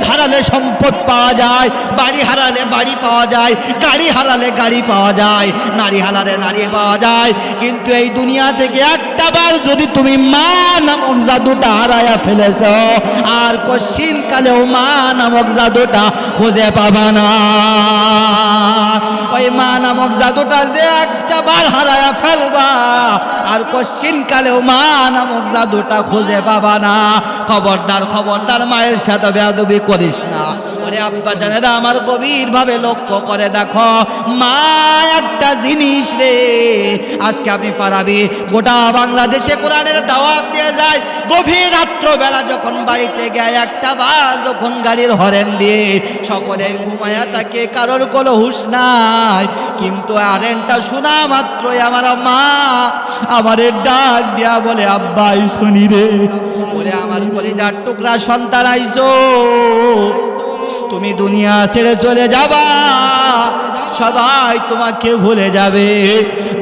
হারালে সম্পদ পাওয়া যায়, বাড়ি হারালে বাড়ি পাওয়া যায়, গাড়ি হারালে গাড়ি পাওয়া যায়, নারী হারালে নারী পাওয়া যায়, কিন্তু এই দুনিয়া থেকে একটা বার যদি তুমি মা নামক জাদুটা হারায়া ফেলেছ, আর কশিন কালেও মা নামক জাদুটা খুঁজে পাবা না। ওই মা নামক জাদুটা যে একটা বার হারায়া ফেলবা, আর কশিন কালেও মা নামক জাদুটা খুঁজে পাবা না। খবরদার খবরদার মায়ের সাথে বেয়াদবি করিস না। ওরে আব্বা জানেরা আমার গভীর ভাবে লক্ষ্য করে দেখো, মা একটা জিনিস রে। আজকে আপনি পারাবি গোটা বাংলাদেশে কোরআনের দাওয়াত দিয়ে যায়, গভীর রাত্রবেলা যখন বাড়িতে গায় একটা বার যখন গাড়ির হরেন দিয়ে সকলে ঘুমায়া থাকে, কারোর কোনো হুঁশ নাই, কিন্তু আরেনটা শোনা মাত্রই আমার মা আমারে ডাক দিয়া বলে, আব্বা শুনি রে। ওরে আমার কলিজার টুকরা সন্তান আইছো, তুমি দুনিয়া ছেড়ে চলে যাবা, সবাই তোমাকে ভুলে যাবে,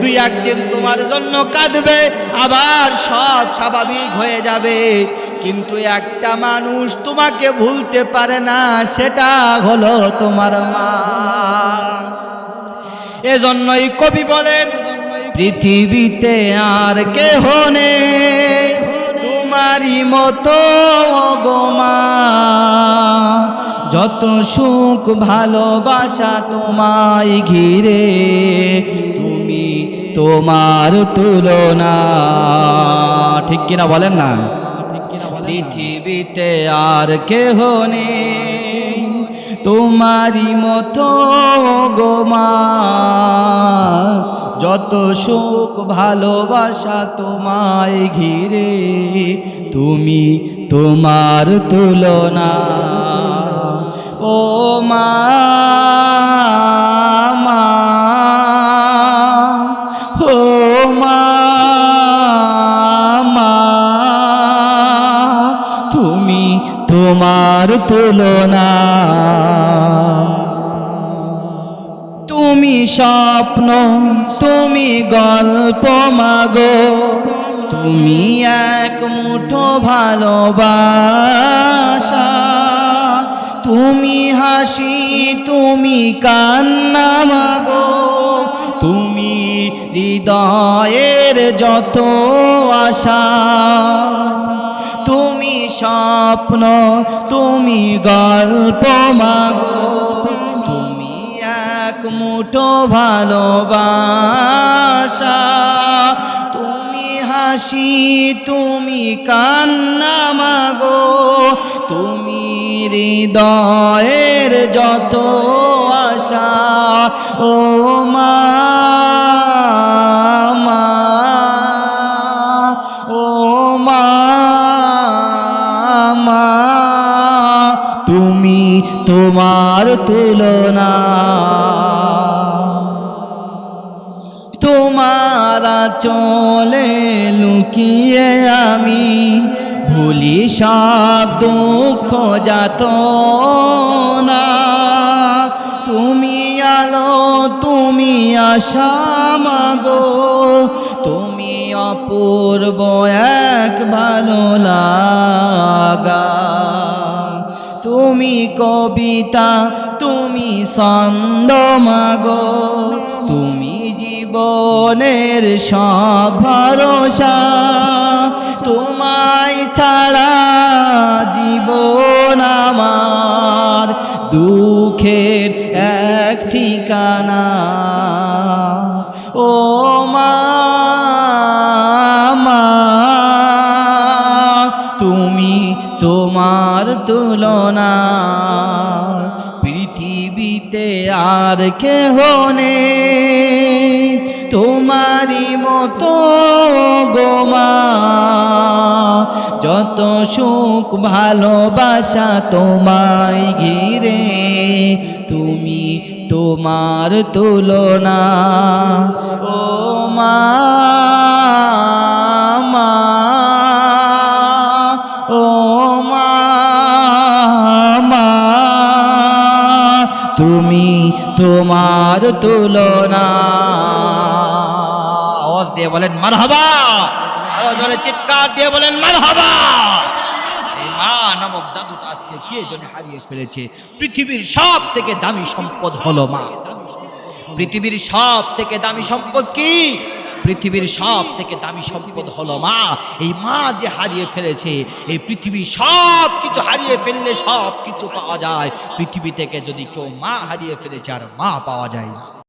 দুই একদিন তোমার জন্য কাঁদবে, আবার সব স্বাভাবিক হয়ে যাবে, কিন্তু একটা মানুষ তোমাকে ভুলতে পারে না, সেটা হলো তোমার মা। এজন্যই কবি বলেন, পৃথিবীতে আর কেহ নেই তোমারই মতো গো মা, যত সুখ ভালোবাসা তোমায় ঘিরে, তুমি তোমার তুলনা। ঠিক কিনা বলেন না? পৃথিবীতে আর কেহ নেই তোমারই মতো গো মা, যত সুখ ভালোবাসা তোমায় ঘিরে, তুমি তোমার তুলনা। ও মা মা, ও মা মা, তুমি তোমার তুলনা। তুমি স্বপ্ন, তুমি গল্প মাগো, তুমি এক মুঠো ভালোবাসা, তুমি হাসি, তুমি কান্না মাগো, তুমি হৃদয়ের যত আশা, তুমি স্বপ্ন, তুমি গল্প মাগো, তুমি এক মুঠো ভালোবাসা, তুমি হাসি, তুমি কান্না মাগো, তুমি হৃদয়ের যত আশা। ও মা মা, ও মা মা, তুমি তোমার তুলনা। তোমার চলে লুকিয়ে আমি ভুলি সব দুঃখ যাতনা, তুমি আলো, তুমি আশা মাগো, তুমি অপূর্ব এক ভালো লাগা, তুমি কবিতা, তুমি ছন্দ মাগো, তুমি জীবনের সব ভরসা, তোমায় ছাড়া জীবন আমার দুঃখের এক ঠিকানা। ও মা মা, তুমি তোমার তুলনা। পৃথিবীতে আর কেহ নেই তোমারই মতো গো মা, যত সুখ ভালোবাসা তোমায় ঘিরে, তুমি তোমার তুলনা। ও মা মা, ও মা মা, তুমি তোমার তুলনা। আওয়াজ দিয়ে বলেন মারহাবা, আরো জোরে চিৎকার দিয়ে বলেন মারহাবা। এই মা নামক নামক জাদুটা আজকে কে যেন হারিয়ে ফেলেছে। পৃথিবীর সব থেকে দামি সম্পদ হলো মা। পৃথিবীর সব থেকে দামি সম্পদ কি? পৃথিবীর সব থেকে দামি সম্পদ হলো মা। এই মা যে হারিয়ে ফেলেছে, এই পৃথিবী সব কিছু হারিয়ে ফেললে সব কিছু পাওয়া যায়, পৃথিবী থেকে যদি কেউ মা হারিয়ে ফেলেছে আর মা পাওয়া যায় না।